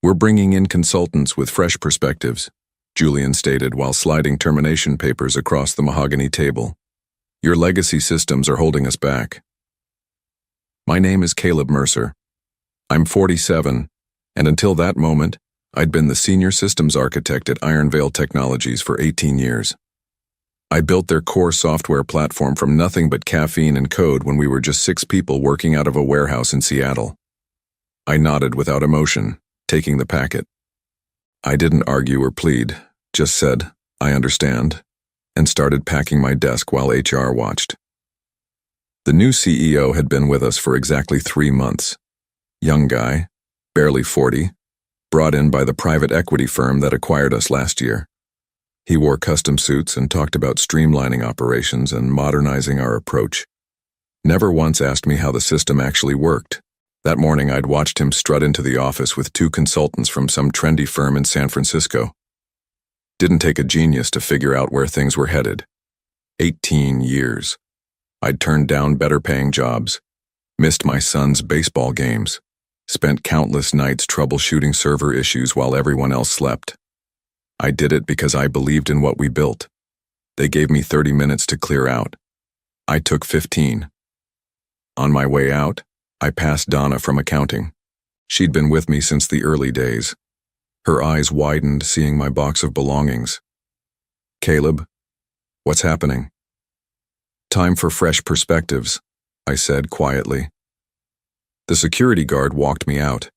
"We're bringing in consultants with fresh perspectives," Julian stated while sliding termination papers across the mahogany table. "Your legacy systems are holding us back." My name is Caleb Mercer. I'm 47, and until that moment, I'd been the senior systems architect at Ironvale Technologies for 18 years. I built their core software platform from nothing but caffeine and code when we were just 6 people working out of a warehouse in Seattle. I nodded without emotion, taking the packet. I didn't argue or plead, just said, "I understand," and started packing my desk while HR watched. The new CEO had been with us for exactly 3 months. Young guy, barely 40, brought in by the private equity firm that acquired us last year. He wore custom suits and talked about streamlining operations and modernizing our approach. Never once asked me how the system actually worked. That morning I'd watched him strut into the office with 2 consultants from some trendy firm in San Francisco. Didn't take a genius to figure out where things were headed. 18 years. I'd turned down better-paying jobs, missed my son's baseball games, spent countless nights troubleshooting server issues while everyone else slept. I did it because I believed in what we built. They gave me 30 minutes to clear out. I took 15. On my way out, I passed Donna from accounting. She'd been with me since the early days. Her eyes widened seeing my box of belongings. "Caleb, what's happening?" "Time for fresh perspectives," I said quietly. The security guard walked me out.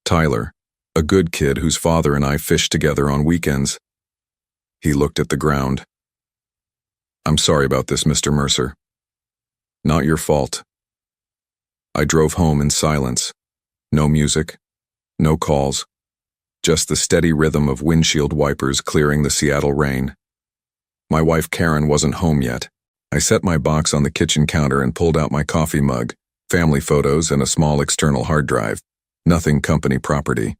Tyler, a good kid whose father and I fished together on weekends. He looked at the ground. "I'm sorry about this, Mr. Mercer." "Not your fault." I drove home in silence. No music, no calls, just the steady rhythm of windshield wipers clearing the Seattle rain. My wife Karen wasn't home yet. I set my box on the kitchen counter and pulled out my coffee mug, family photos, and a small external hard drive. Nothing company property.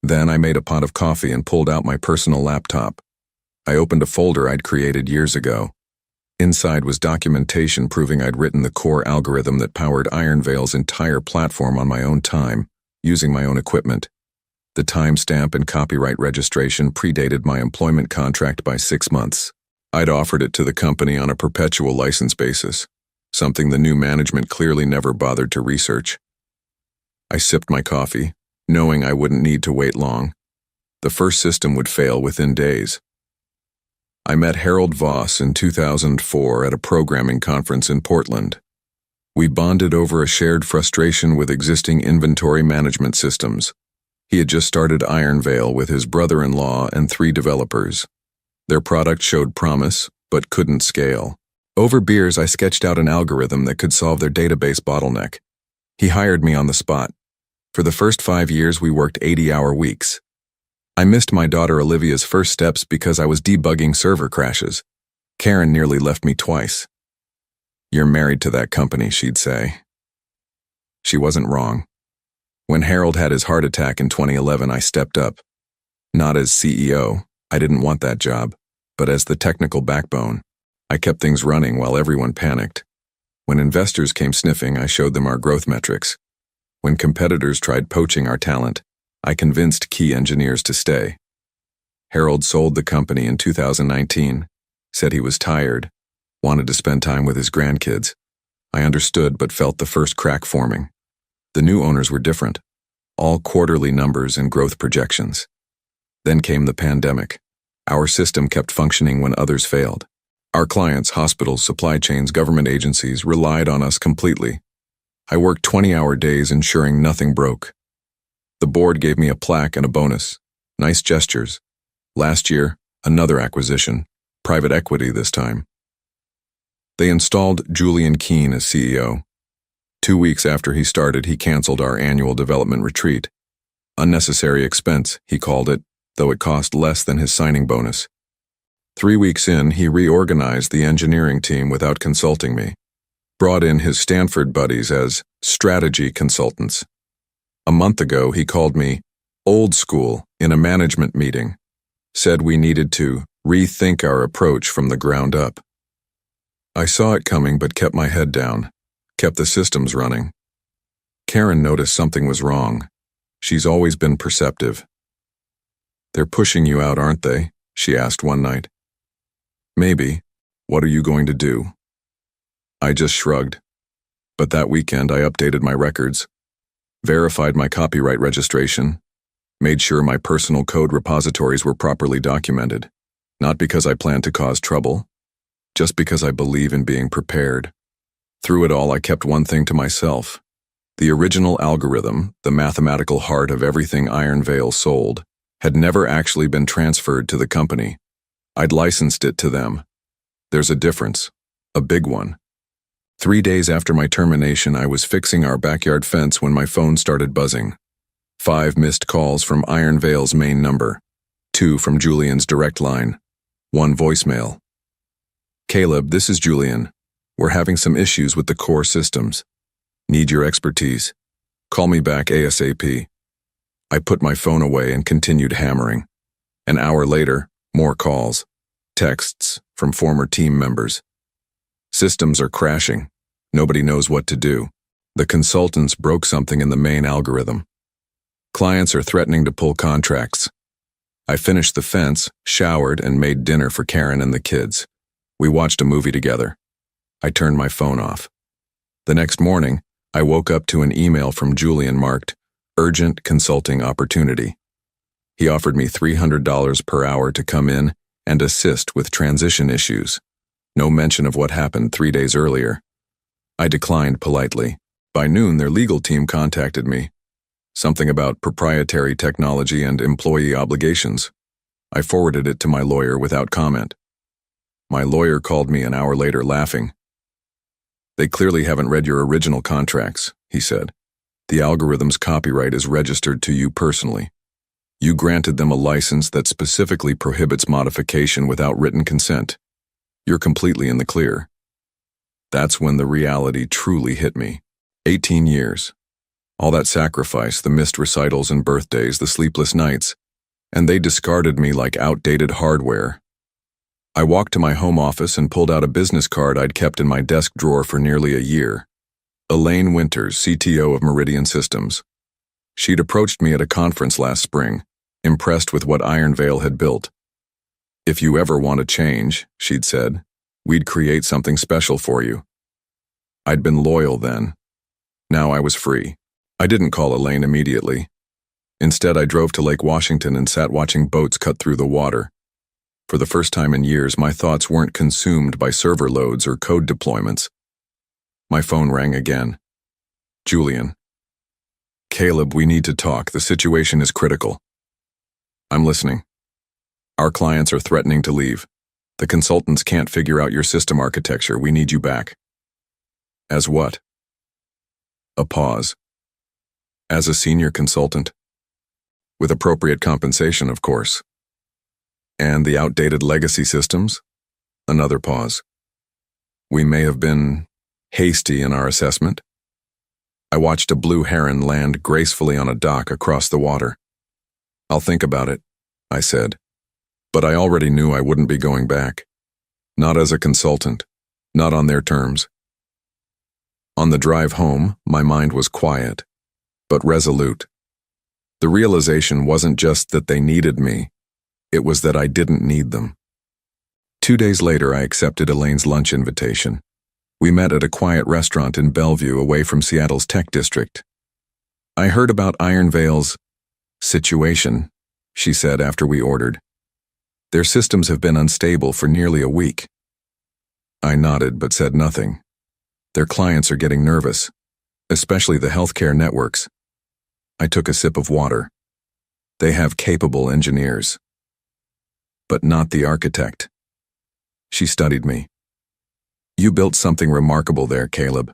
Then I made a pot of coffee and pulled out my personal laptop. I opened a folder I'd created years ago. Inside was documentation proving I'd written the core algorithm that powered Ironvale's entire platform on my own time, using my own equipment. The timestamp and copyright registration predated my employment contract by 6 months. I'd offered it to the company on a perpetual license basis, something the new management clearly never bothered to research. I sipped my coffee, knowing I wouldn't need to wait long. The first system would fail within days. I met Harold Voss in 2004 at a programming conference in Portland. We bonded over a shared frustration with existing inventory management systems. He had just started Ironvale with his brother-in-law and 3 developers. Their product showed promise, but couldn't scale. Over beers, I sketched out an algorithm that could solve their database bottleneck. He hired me on the spot. For the first 5 years, we worked 80-hour weeks. I missed my daughter Olivia's first steps because I was debugging server crashes. Karen nearly left me twice. "You're married to that company," she'd say. She wasn't wrong. When Harold had his heart attack in 2011, I stepped up. Not as CEO, I didn't want that job, but as the technical backbone. I kept things running while everyone panicked. When investors came sniffing, I showed them our growth metrics. When competitors tried poaching our talent, I convinced key engineers to stay. Harold sold the company in 2019, said he was tired, wanted to spend time with his grandkids. I understood but felt the first crack forming. The new owners were different, all quarterly numbers and growth projections. Then came the pandemic. Our system kept functioning when others failed. Our clients, hospitals, supply chains, government agencies, relied on us completely. I worked 20-hour days ensuring nothing broke. The board gave me a plaque and a bonus. Nice gestures. Last year, another acquisition, private equity this time. They installed Julian Keene as CEO. 2 weeks after he started, he canceled our annual development retreat. Unnecessary expense, he called it, though it cost less than his signing bonus. 3 weeks in, he reorganized the engineering team without consulting me. Brought in his Stanford buddies as strategy consultants. A month ago, he called me old school in a management meeting, said we needed to rethink our approach from the ground up. I saw it coming but kept my head down, kept the systems running. Karen noticed something was wrong. She's always been perceptive. They're pushing you out, aren't they? She asked one night. Maybe. What are you going to do? I just shrugged. But that weekend I updated my records, verified my copyright registration, made sure my personal code repositories were properly documented, not because I planned to cause trouble, just because I believe in being prepared. Through it all, I kept one thing to myself. The original algorithm, the mathematical heart of everything Iron Veil sold, had never actually been transferred to the company. I'd licensed it to them. There's a difference, a big one. 3 days after my termination, I was fixing our backyard fence when my phone started buzzing. 5 missed calls from Iron Veil's main number, 2 from Julian's direct line, 1 voicemail. Caleb, this is Julian. We're having some issues with the core systems. Need your expertise. Call me back ASAP. I put my phone away and continued hammering. An hour later, more calls, texts from former team members. Systems are crashing. Nobody knows what to do. The consultants broke something in the main algorithm. Clients are threatening to pull contracts. I finished the fence, showered, and made dinner for Karen and the kids. We watched a movie together. I turned my phone off. The next morning, I woke up to an email from Julian marked, Urgent Consulting Opportunity. He offered me $300 per hour to come in and assist with transition issues. No mention of what happened 3 days earlier. I declined politely. By noon, their legal team contacted me. Something about proprietary technology and employee obligations. I forwarded it to my lawyer without comment. My lawyer called me an hour later laughing. They clearly haven't read your original contracts, he said. The algorithm's copyright is registered to you personally. You granted them a license that specifically prohibits modification without written consent. You're completely in the clear. That's when the reality truly hit me. 18 years. All that sacrifice, the missed recitals and birthdays, the sleepless nights, and they discarded me like outdated hardware. I walked to my home office and pulled out a business card I'd kept in my desk drawer for nearly a year. Elaine Winters, CTO of Meridian Systems. She'd approached me at a conference last spring, impressed with what Iron Veil had built. If you ever want to change, she'd said, we'd create something special for you. I'd been loyal then. Now I was free. I didn't call Elaine immediately. Instead, I drove to Lake Washington and sat watching boats cut through the water. For the first time in years, my thoughts weren't consumed by server loads or code deployments. My phone rang again. Julian. Caleb, we need to talk. The situation is critical. I'm listening. Our clients are threatening to leave. The consultants can't figure out your system architecture. We need you back. As what? A pause. As a senior consultant. With appropriate compensation, of course. And the outdated legacy systems? Another pause. We may have been hasty in our assessment. I watched a blue heron land gracefully on a dock across the water. I'll think about it, I said. But I already knew I wouldn't be going back. Not as a consultant. Not on their terms. On the drive home, my mind was quiet, but resolute. The realization wasn't just that they needed me. It was that I didn't need them. 2 days later, I accepted Elaine's lunch invitation. We met at a quiet restaurant in Bellevue away from Seattle's tech district. I heard about Iron Veil's situation, she said after we ordered. Their systems have been unstable for nearly a week. I nodded but said nothing. Their clients are getting nervous, especially the healthcare networks. I took a sip of water. They have capable engineers, but not the architect. She studied me. You built something remarkable there, Caleb.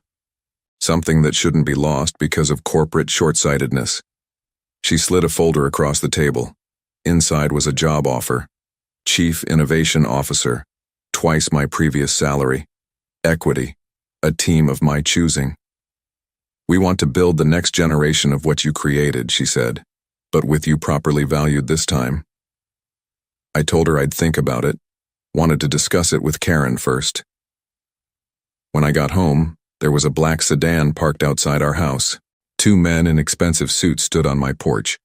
Something that shouldn't be lost because of corporate short-sightedness. She slid a folder across the table. Inside was a job offer. Chief Innovation Officer, twice my previous salary. Equity, a team of my choosing. We want to build the next generation of what you created, she said, but with you properly valued this time. I told her I'd think about it, wanted to discuss it with Karen first. When I got home, there was a black sedan parked outside our house. Two men in expensive suits stood on my porch,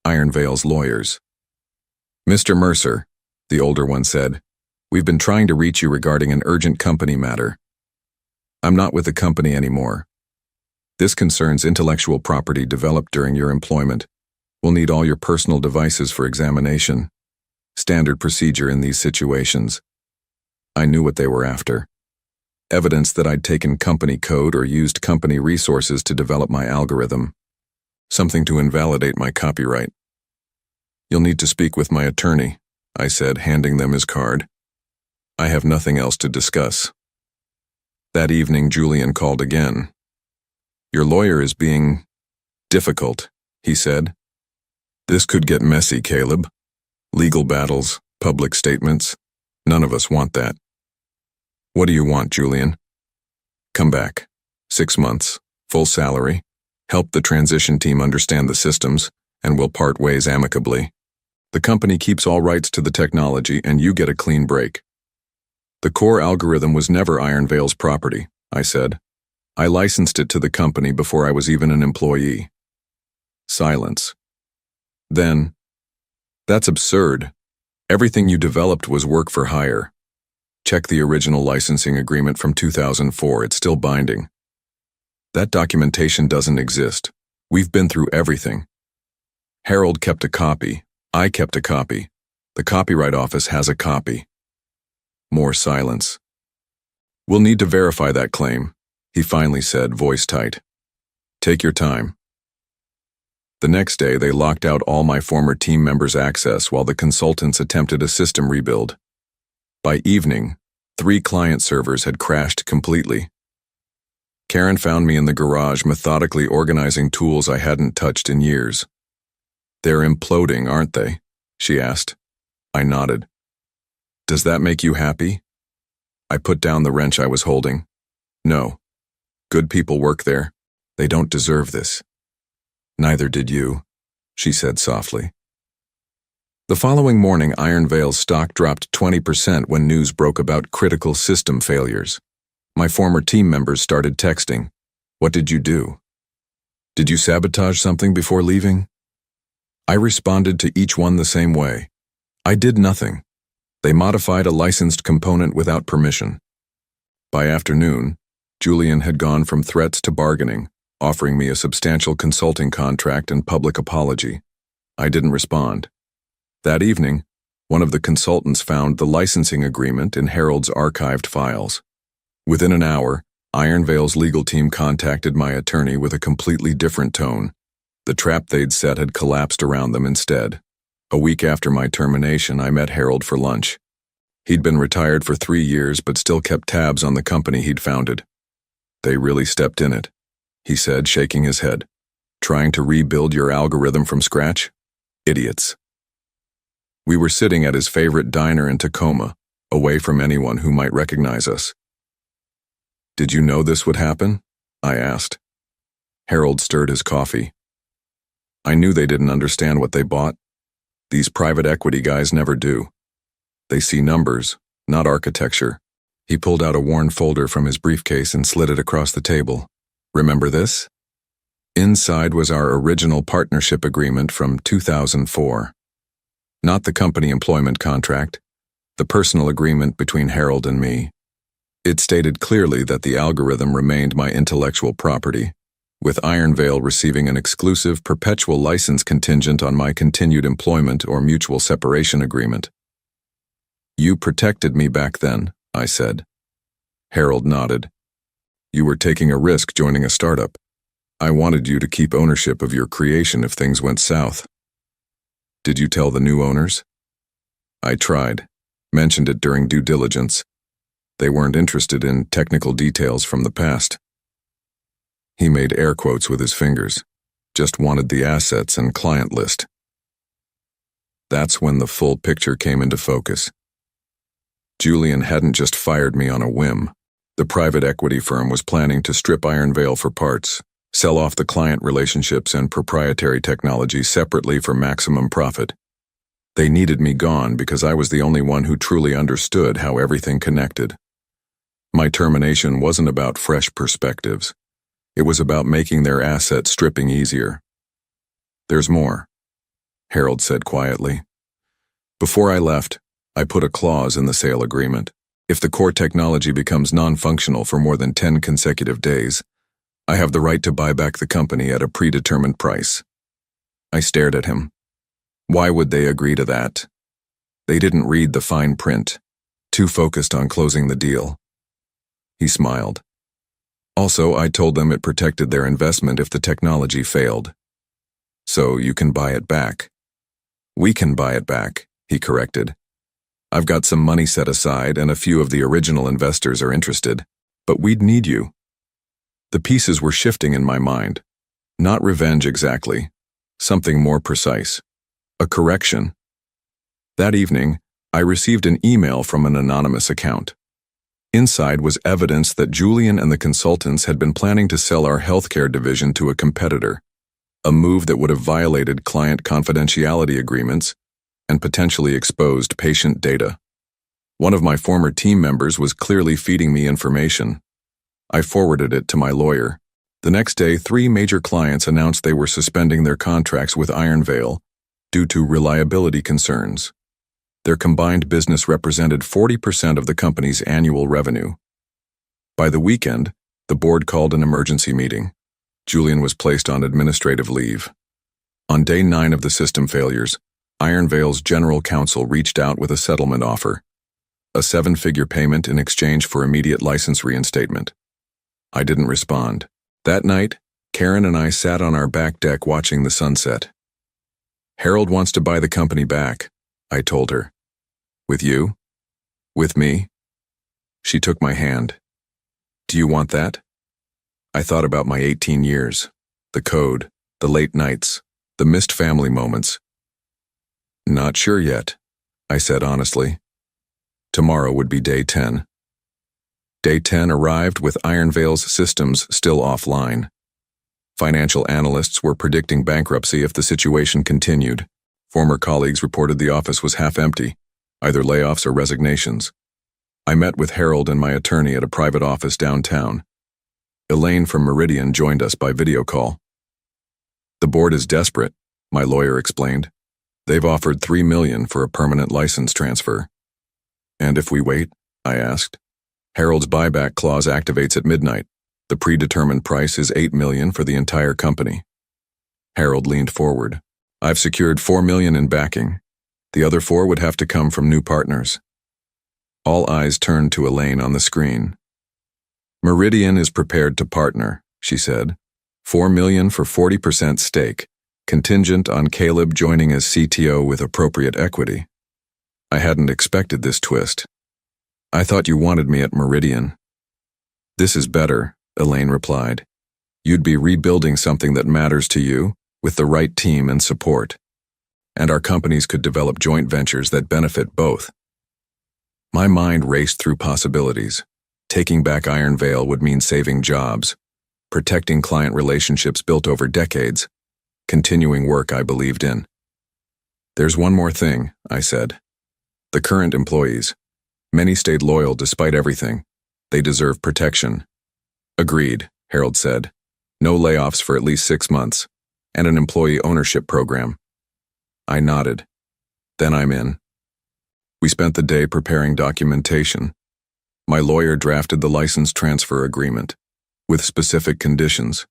Iron Veil's lawyers. "Mr. Mercer," the older one said, "we've been trying to reach you regarding an urgent company matter. I'm not with the company anymore. This concerns intellectual property developed during your employment. We'll need all your personal devices for examination. Standard procedure in these situations." I knew what they were after. Evidence that I'd taken company code or used company resources to develop my algorithm. Something to invalidate my copyright. "You'll need to speak with my attorney," I said, handing them his card. "I have nothing else to discuss." That evening, Julian called again. "Your lawyer is being difficult," he said. "This could get messy, Caleb. Legal battles, public statements. None of us want that." "What do you want, Julian?" "Come back. 6 months, full salary, help the transition team understand the systems, and we'll part ways amicably. The company keeps all rights to the technology and you get a clean break." "The core algorithm was never Iron Veil's property," I said. "I licensed it to the company before I was even an employee." Silence. Then, "That's absurd. Everything you developed was work for hire. Check the original licensing agreement from 2004, it's still binding. That documentation doesn't exist. We've been through everything. Harold kept a copy. I kept a copy. The Copyright Office has a copy." More silence. "We'll need to verify that claim," he finally said, voice tight. "Take your time." The next day, they locked out all my former team members' access while the consultants attempted a system rebuild. By evening, 3 client servers had crashed completely. Karen found me in the garage methodically organizing tools I hadn't touched in years. "They're imploding, aren't they?" she asked. I nodded. "Does that make you happy?" I put down the wrench I was holding. "No. Good people work there. They don't deserve this." "Neither did you," she said softly. The following morning, Iron Veil's stock dropped 20% when news broke about critical system failures. My former team members started texting. "What did you do? Did you sabotage something before leaving?" I responded to each one the same way. I did nothing. They modified a licensed component without permission. By afternoon, Julian had gone from threats to bargaining, offering me a substantial consulting contract and public apology. I didn't respond. That evening, one of the consultants found the licensing agreement in Harold's archived files. Within an hour, Iron Veil's legal team contacted my attorney with a completely different tone. The trap they'd set had collapsed around them instead. A week after my termination, I met Harold for lunch. He'd been retired for 3 years but still kept tabs on the company he'd founded. "They really stepped in it," he said, shaking his head. "Trying to rebuild your algorithm from scratch? Idiots." We were sitting at his favorite diner in Tacoma, away from anyone who might recognize us. "Did you know this would happen?" I asked. Harold stirred his coffee. "I knew they didn't understand what they bought. These private equity guys never do. They see numbers, not architecture." He pulled out a worn folder from his briefcase and slid it across the table. "Remember this?" Inside was our original partnership agreement from 2004. Not the company employment contract, the personal agreement between Harold and me. It stated clearly that the algorithm remained my intellectual property, with Iron Veil receiving an exclusive perpetual license contingent on my continued employment or mutual separation agreement. "You protected me back then," I said. Harold nodded. "You were taking a risk joining a startup. I wanted you to keep ownership of your creation if things went south." "Did you tell the new owners?" "I tried. Mentioned it during due diligence. They weren't interested in technical details from the past." He made air quotes with his fingers. "Just wanted the assets and client list." That's when the full picture came into focus. Julian hadn't just fired me on a whim. The private equity firm was planning to strip Iron Veil for parts, sell off the client relationships and proprietary technology separately for maximum profit. They needed me gone because I was the only one who truly understood how everything connected. My termination wasn't about fresh perspectives. It was about making their asset stripping easier. "There's more," Harold said quietly. "Before I left, I put a clause in the sale agreement. If the core technology becomes non-functional for more than 10 consecutive days, I have the right to buy back the company at a predetermined price." I stared at him. Why would they agree to that? They didn't read the fine print, too focused on closing the deal. He smiled. "Also, I told them it protected their investment if the technology failed. So you can buy it back." "We can buy it back," he corrected. "I've got some money set aside and a few of the original investors are interested, but we'd need you." The pieces were shifting in my mind. Not revenge exactly, something more precise. A correction. That evening, I received an email from an anonymous account. Inside was evidence that Julian and the consultants had been planning to sell our healthcare division to a competitor, a move that would have violated client confidentiality agreements and potentially exposed patient data. One of my former team members was clearly feeding me information. I forwarded it to my lawyer. The next day, 3 major clients announced they were suspending their contracts with Ironvale due to reliability concerns. Their combined business represented 40% of the company's annual revenue. By the weekend, the board called an emergency meeting. Julian was placed on administrative leave. On day 9 of the system failures, Ironvale's general counsel reached out with a settlement offer, a 7-figure payment in exchange for immediate license reinstatement. I didn't respond. That night, Karen and I sat on our back deck watching the sunset. "Harold wants to buy the company back," I told her. "With you? With me?" She took my hand. "Do you want that?" I thought about my 18 years, the code, the late nights, the missed family moments. "Not sure yet," I said honestly. Tomorrow would be day 10. Day 10 arrived with Ironvale's systems still offline. Financial analysts were predicting bankruptcy if the situation continued. Former colleagues reported the office was half empty, either layoffs or resignations. I met with Harold and my attorney at a private office downtown. Elaine from Meridian joined us by video call. "The board is desperate," my lawyer explained. "They've offered $3 million for a permanent license transfer." "And if we wait?" I asked. "Harold's buyback clause activates at midnight. The predetermined price is $8 million for the entire company." Harold leaned forward. "I've secured $4 million in backing. The other 4 would have to come from new partners." All eyes turned to Elaine on the screen. "Meridian is prepared to partner," she said. $4 million for 40% stake, contingent on Caleb joining as CTO with appropriate equity. I hadn't expected this twist. "I thought you wanted me at Meridian." "This is better," Elaine replied. "You'd be rebuilding something that matters to you, with the right team and support. And our companies could develop joint ventures that benefit both." My mind raced through possibilities. Taking back Ironvale would mean saving jobs, protecting client relationships built over decades, continuing work I believed in. "There's one more thing," I said. "The current employees. Many stayed loyal despite everything. They deserve protection." "Agreed," Harold said. "No layoffs for at least 6 months, and an employee ownership program." I nodded. "Then I'm in." We spent the day preparing documentation. My lawyer drafted the license transfer agreement, with specific conditions.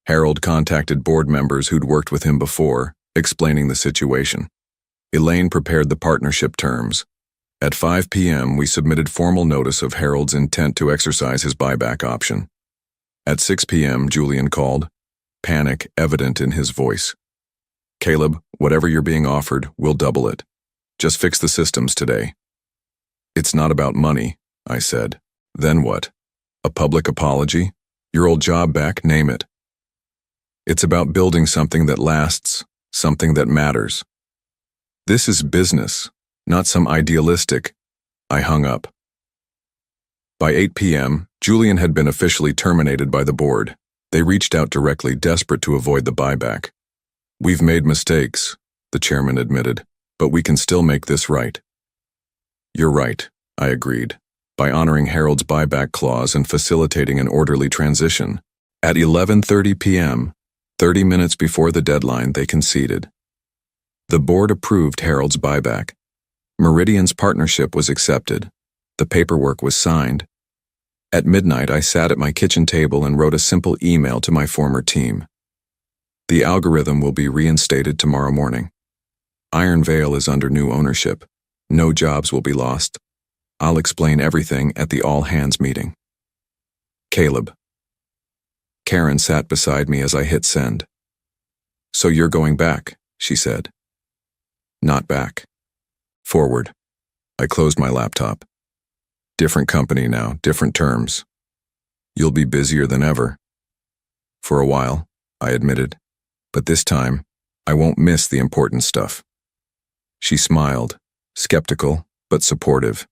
Harold contacted board members who'd worked with him before, explaining the situation. Elaine prepared the partnership terms. At 5 p.m., we submitted formal notice of Harold's intent to exercise his buyback option. At 6 p.m., Julian called, panic evident in his voice. "Caleb, whatever you're being offered, we'll double it. Just fix the systems today." "It's not about money," I said. "Then what? A public apology? Your old job back, name it." "It's about building something that lasts, something that matters. This is business, not some idealistic." I hung up. By 8 p.m., Julian had been officially terminated by the board. They reached out directly, desperate to avoid the buyback. "We've made mistakes," the chairman admitted, "but we can still make this right." "You're right," I agreed. "By honoring Harold's buyback clause and facilitating an orderly transition, At 11:30 p.m., 30 minutes before the deadline, they conceded. The board approved Harold's buyback. Meridian's partnership was accepted. The paperwork was signed. At midnight, I sat at my kitchen table and wrote a simple email to my former team. The algorithm will be reinstated tomorrow morning. Iron Veil is under new ownership. No jobs will be lost. I'll explain everything at the all-hands meeting. Caleb. Karen sat beside me as I hit send. So you're going back, she said. Not back. Forward. I closed my laptop. Different company now, different terms. You'll be busier than ever. For a while, I admitted, but this time, I won't miss the important stuff. She smiled, skeptical, but supportive.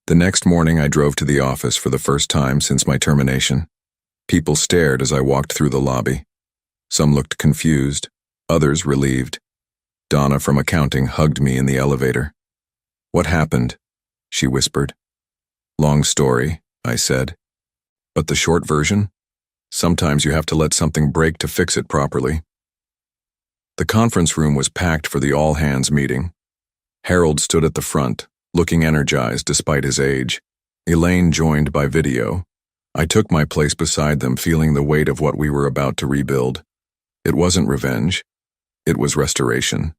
The next morning, I drove to the office for the first time since my termination. People stared as I walked through the lobby. Some looked confused, others relieved. Donna from accounting hugged me in the elevator. What happened? She whispered. Long story, I said. But the short version? Sometimes you have to let something break to fix it properly. The conference room was packed for the all-hands meeting. Harold stood at the front, looking energized despite his age. Elaine joined by video. I took my place beside them, feeling the weight of what we were about to rebuild. It wasn't revenge. It was restoration.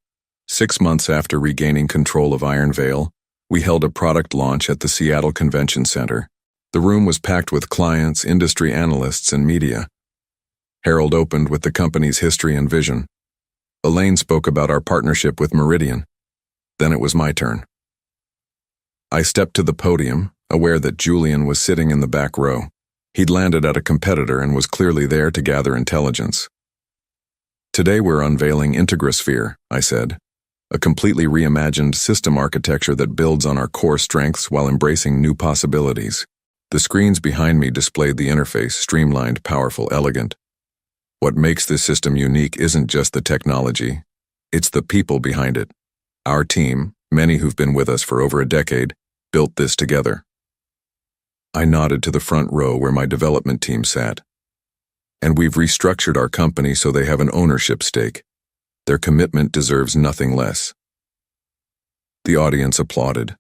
6 months after regaining control of Iron Veil, we held a product launch at the Seattle Convention Center. The room was packed with clients, industry analysts, and media. Harold opened with the company's history and vision. Elaine spoke about our partnership with Meridian. Then it was my turn. I stepped to the podium, aware that Julian was sitting in the back row. He'd landed at a competitor and was clearly there to gather intelligence. Today we're unveiling Integrasphere, I said, a completely reimagined system architecture that builds on our core strengths while embracing new possibilities. The screens behind me displayed the interface, streamlined, powerful, elegant. What makes this system unique isn't just the technology, it's the people behind it. Our team, many who've been with us for over a decade, built this together. I nodded to the front row where my development team sat. And we've restructured our company so they have an ownership stake. Their commitment deserves nothing less. The audience applauded.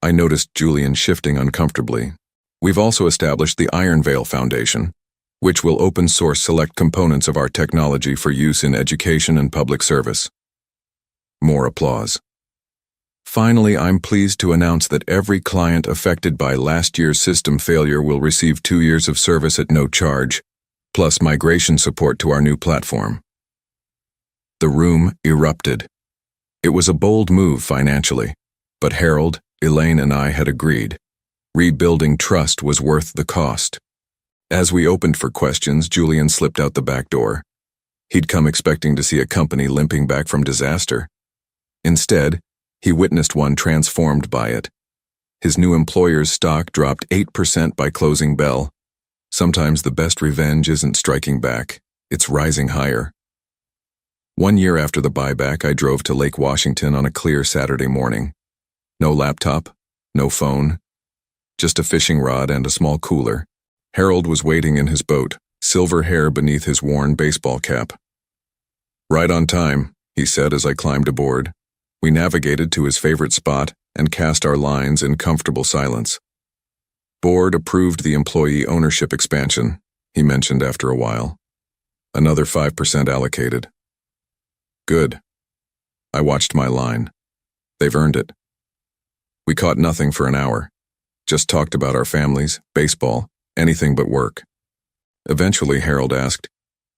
I noticed Julian shifting uncomfortably. We've also established the Iron Veil Foundation, which will open source select components of our technology for use in education and public service. More applause. Finally, I'm pleased to announce that every client affected by last year's system failure will receive 2 years of service at no charge, plus migration support to our new platform. The room erupted. It was a bold move financially, but Harold, Elaine, and I had agreed. Rebuilding trust was worth the cost. As we opened for questions, Julian slipped out the back door. He'd come expecting to see a company limping back from disaster. Instead, he witnessed one transformed by it. His new employer's stock dropped 8% by closing bell. Sometimes the best revenge isn't striking back, it's rising higher. 1 year after the buyback, I drove to Lake Washington on a clear Saturday morning. No laptop, no phone, just a fishing rod and a small cooler. Harold was waiting in his boat, silver hair beneath his worn baseball cap. Right on time, he said as I climbed aboard. We navigated to his favorite spot and cast our lines in comfortable silence. Board approved the employee ownership expansion, he mentioned after a while. Another 5% allocated. Good. I watched my line. They've earned it. We caught nothing for an hour. Just talked about our families, baseball, anything but work. Eventually, Harold asked,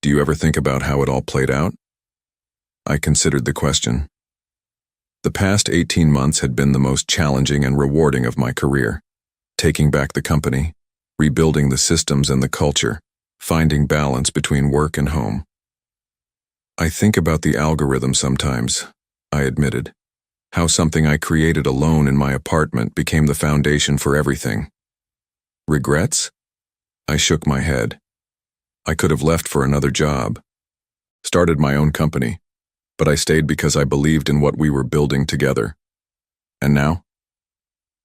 "Do you ever think about how it all played out?" I considered the question. The past 18 months had been the most challenging and rewarding of my career. Taking back the company, rebuilding the systems and the culture, finding balance between work and home. I think about the algorithm sometimes, I admitted. How something I created alone in my apartment became the foundation for everything. Regrets? I shook my head. I could have left for another job. Started my own company. But I stayed because I believed in what we were building together. And now?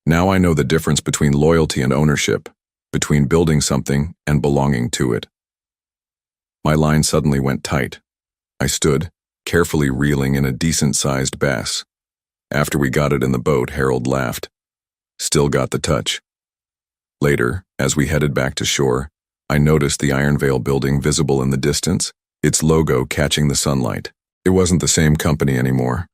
Now I know the difference between loyalty and ownership. between building something and belonging to it. My line suddenly went tight. I stood, carefully reeling in a decent-sized bass. After we got it in the boat, Harold laughed. Still got the touch. Later, as we headed back to shore, I noticed the Ironvale building visible in the distance, its logo catching the sunlight. It wasn't the same company anymore.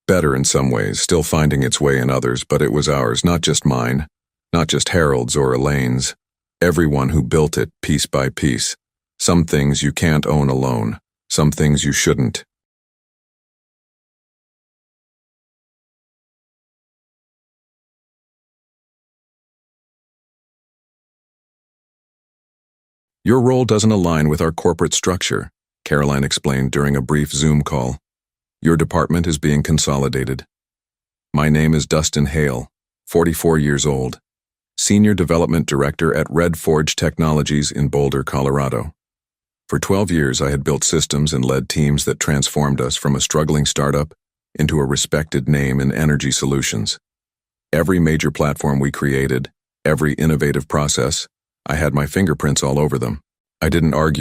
Better in some ways, still finding its way in others, but it was ours, not just mine, not just Harold's or Elaine's. Everyone who built it, piece by piece. Some things you can't own alone, some things you shouldn't. Your role doesn't align with our corporate structure, Caroline explained during a brief Zoom call. Your department is being consolidated. My name is Dustin Hale, 44 years old, Senior Development Director at Red Forge Technologies in Boulder, Colorado. For 12 years, I had built systems and led teams that transformed us from a struggling startup into a respected name in energy solutions. Every major platform we created, every innovative process, I had my fingerprints all over them. I didn't argue